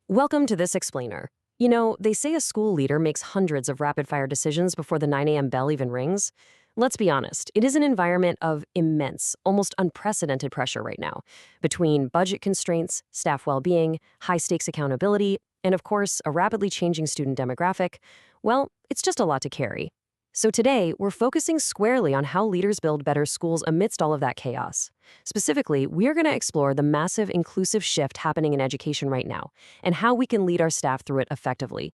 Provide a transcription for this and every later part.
Welcome to this explainer. You know, they say a school leader makes hundreds of rapid fire decisions before the 9 a.m. bell even rings. Let's be honest, it is an environment of immense, almost unprecedented pressure right now, between budget constraints, staff well being, high stakes accountability, and of course, a rapidly changing student demographic. Well, it's just a lot to carry. So today, we're focusing squarely on how leaders build better schools amidst all of that chaos. Specifically, we're going to explore the massive inclusive shift happening in education right now and how we can lead our staff through it effectively.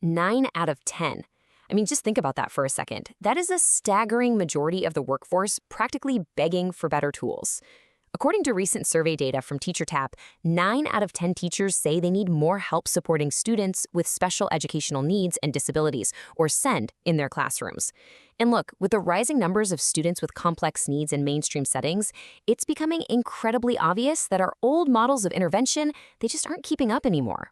9 out of 10. I mean, just think about that for a second. That is a staggering majority of the workforce practically begging for better tools. According to recent survey data from TeacherTapp, 9 out of 10 teachers say they need more help supporting students with special educational needs and disabilities, or SEND, in their classrooms. And look, with the rising numbers of students with complex needs in mainstream settings, it's becoming incredibly obvious that our old models of intervention, they just aren't keeping up anymore.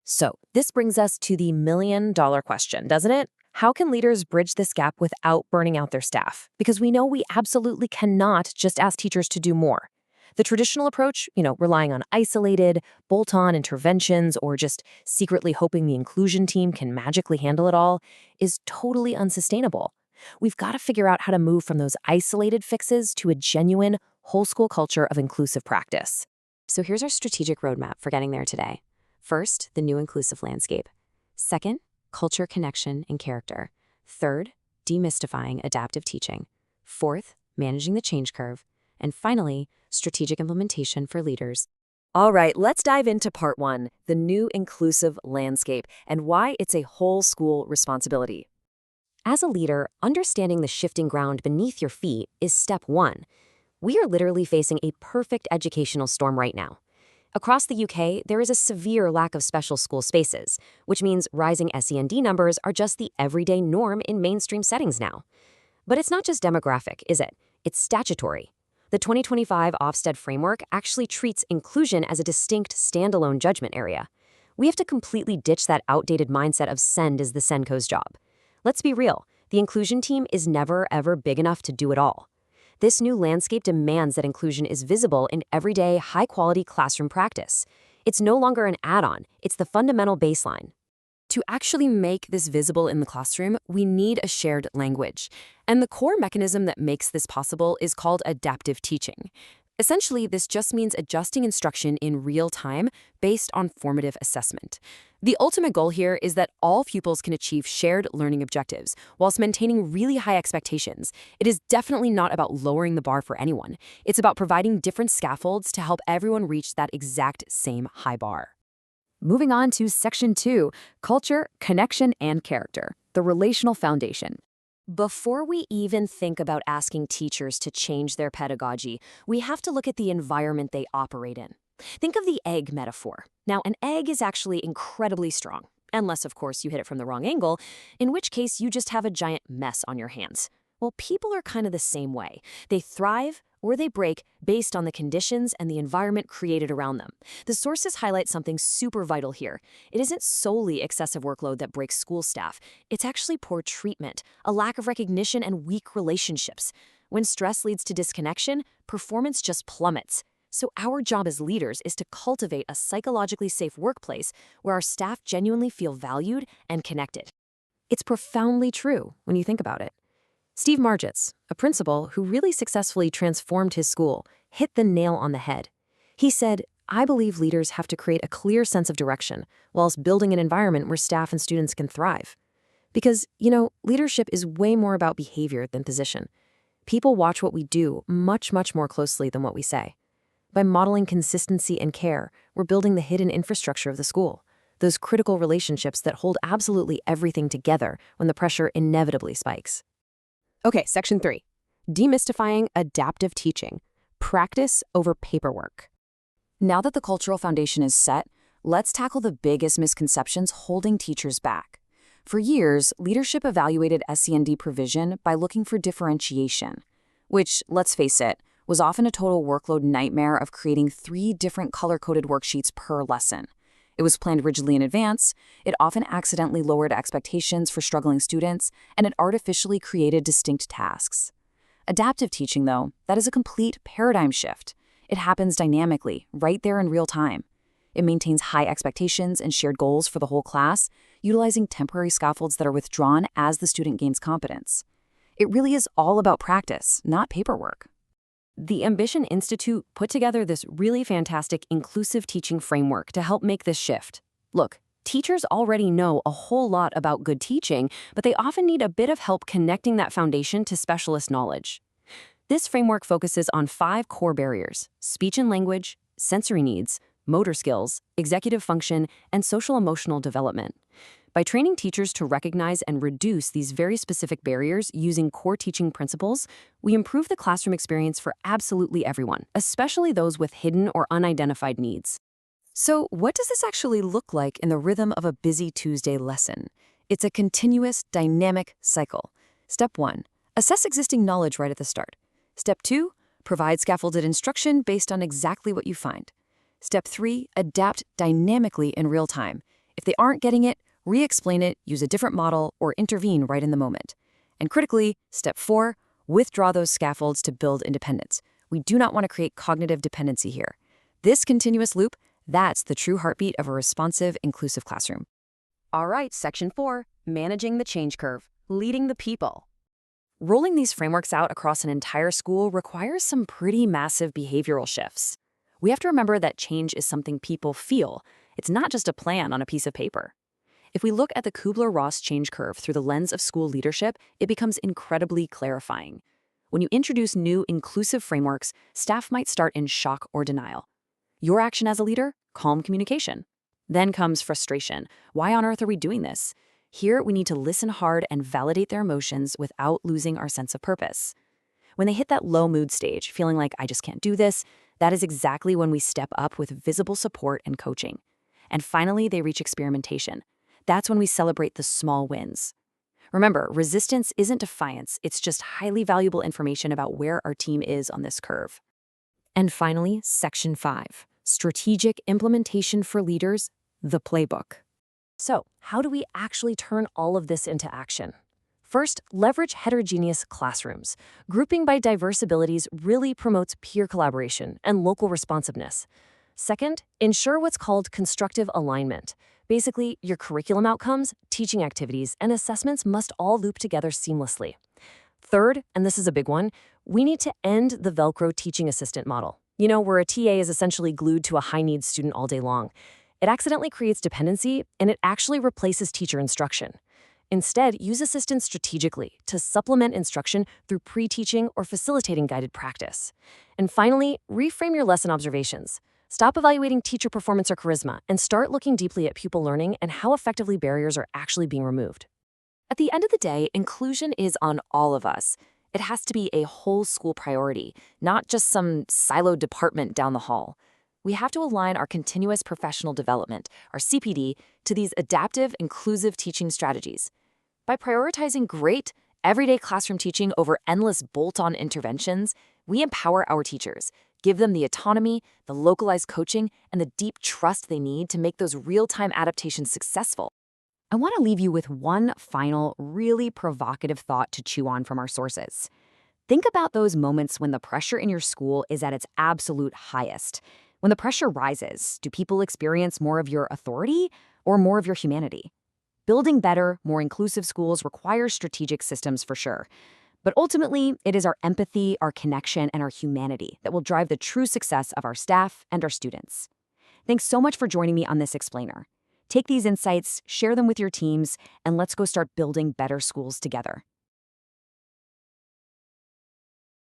So, this brings us to the million-dollar question, doesn't it? How can leaders bridge this gap without burning out their staff? Because we know we absolutely cannot just ask teachers to do more. The traditional approach, relying on isolated, bolt-on interventions or just secretly hoping the inclusion team can magically handle it all, is totally unsustainable. We've got to figure out how to move from those isolated fixes to a genuine, whole-school culture of inclusive practice. So here's our strategic roadmap for getting there today. First, the new inclusive landscape. Second, culture, connection, and character. Third, demystifying adaptive teaching. Fourth, managing the change curve. And finally, strategic implementation for leaders. All right, let's dive into part 1, the new inclusive landscape, and why it's a whole school responsibility. As a leader, understanding the shifting ground beneath your feet is step 1. We are literally facing a perfect educational storm right now. Across the UK, there is a severe lack of special school spaces, which means rising SEND numbers are just the everyday norm in mainstream settings now. But it's not just demographic, is it? It's statutory. The 2025 Ofsted framework actually treats inclusion as a distinct standalone judgment area. We have to completely ditch that outdated mindset of SEND is the SENCO's job. Let's be real, the inclusion team is never ever big enough to do it all. This new landscape demands that inclusion is visible in everyday, high-quality classroom practice. It's no longer an add-on, it's the fundamental baseline. To actually make this visible in the classroom, we need a shared language. And the core mechanism that makes this possible is called adaptive teaching. Essentially, this just means adjusting instruction in real time based on formative assessment. The ultimate goal here is that all pupils can achieve shared learning objectives whilst maintaining really high expectations. It is definitely not about lowering the bar for anyone. It's about providing different scaffolds to help everyone reach that exact same high bar. Moving on to Section 2, Culture, Connection, and Character, the relational foundation. Before we even think about asking teachers to change their pedagogy, we have to look at the environment they operate in. Think of the egg metaphor. Now, an egg is actually incredibly strong, unless, of course, you hit it from the wrong angle, in which case you just have a giant mess on your hands. Well, people are kind of the same way. They thrive or they break based on the conditions and the environment created around them. The sources highlight something super vital here. It isn't solely excessive workload that breaks school staff. It's actually poor treatment, a lack of recognition, and weak relationships. When stress leads to disconnection, performance just plummets. So our job as leaders is to cultivate a psychologically safe workplace where our staff genuinely feel valued and connected. It's profoundly true when you think about it. Steve Margits, a principal who really successfully transformed his school, hit the nail on the head. He said, "I believe leaders have to create a clear sense of direction whilst building an environment where staff and students can thrive." Because, leadership is way more about behavior than position. People watch what we do much, much more closely than what we say. By modeling consistency and care, we're building the hidden infrastructure of the school, those critical relationships that hold absolutely everything together when the pressure inevitably spikes. Okay, Section 3, demystifying adaptive teaching, practice over paperwork. Now that the cultural foundation is set, let's tackle the biggest misconceptions holding teachers back. For years, leadership evaluated SEND provision by looking for differentiation, which, let's face it, was often a total workload nightmare of creating 3 different color-coded worksheets per lesson. It was planned rigidly in advance, it often accidentally lowered expectations for struggling students, and it artificially created distinct tasks. Adaptive teaching, though, that is a complete paradigm shift. It happens dynamically, right there in real time. It maintains high expectations and shared goals for the whole class, utilizing temporary scaffolds that are withdrawn as the student gains competence. It really is all about practice, not paperwork. The Ambition Institute put together this really fantastic inclusive teaching framework to help make this shift. Look, teachers already know a whole lot about good teaching, but they often need a bit of help connecting that foundation to specialist knowledge. This framework focuses on 5 core barriers: speech and language, sensory needs, motor skills, executive function, and social-emotional development. By training teachers to recognize and reduce these very specific barriers using core teaching principles, we improve the classroom experience for absolutely everyone, especially those with hidden or unidentified needs. So, what does this actually look like in the rhythm of a busy Tuesday lesson? It's a continuous, dynamic cycle. Step 1, assess existing knowledge right at the start. Step 2, provide scaffolded instruction based on exactly what you find. Step 3, adapt dynamically in real time. If they aren't getting it, re-explain it, use a different model, or intervene right in the moment. And critically, Step 4, withdraw those scaffolds to build independence. We do not want to create cognitive dependency here. This continuous loop, that's the true heartbeat of a responsive, inclusive classroom. All right, Section 4, Managing the Change Curve, Leading the People. Rolling these frameworks out across an entire school requires some pretty massive behavioral shifts. We have to remember that change is something people feel. It's not just a plan on a piece of paper. If we look at the Kubler-Ross change curve through the lens of school leadership, it becomes incredibly clarifying. When you introduce new inclusive frameworks, staff might start in shock or denial. Your action as a leader? Calm communication. Then comes frustration. Why on earth are we doing this? Here, we need to listen hard and validate their emotions without losing our sense of purpose. When they hit that low mood stage, feeling like I just can't do this, that is exactly when we step up with visible support and coaching. And finally, they reach experimentation. That's when we celebrate the small wins. Remember, resistance isn't defiance, it's just highly valuable information about where our team is on this curve. And finally, Section 5, Strategic Implementation for Leaders, the Playbook. So, how do we actually turn all of this into action? First, leverage heterogeneous classrooms. Grouping by diverse abilities really promotes peer collaboration and local responsiveness. Second, ensure what's called constructive alignment. Basically, your curriculum outcomes, teaching activities, and assessments must all loop together seamlessly. Third, and this is a big one, we need to end the Velcro teaching assistant model. You know, where a TA is essentially glued to a high-needs student all day long. It accidentally creates dependency, and it actually replaces teacher instruction. Instead, use assistants strategically to supplement instruction through pre-teaching or facilitating guided practice. And finally, reframe your lesson observations. Stop evaluating teacher performance or charisma and start looking deeply at pupil learning and how effectively barriers are actually being removed. At the end of the day, inclusion is on all of us. It has to be a whole school priority, not just some siloed department down the hall. We have to align our continuous professional development, our CPD, to these adaptive, inclusive teaching strategies. By prioritizing great, everyday classroom teaching over endless bolt-on interventions, we empower our teachers, give them the autonomy, the localized coaching, and the deep trust they need to make those real-time adaptations successful. I want to leave you with one final, really provocative thought to chew on from our sources. Think about those moments when the pressure in your school is at its absolute highest. When the pressure rises, do people experience more of your authority or more of your humanity? Building better, more inclusive schools requires strategic systems for sure. But ultimately, it is our empathy, our connection, and our humanity that will drive the true success of our staff and our students. Thanks so much for joining me on this explainer. Take these insights, share them with your teams, and let's go start building better schools together.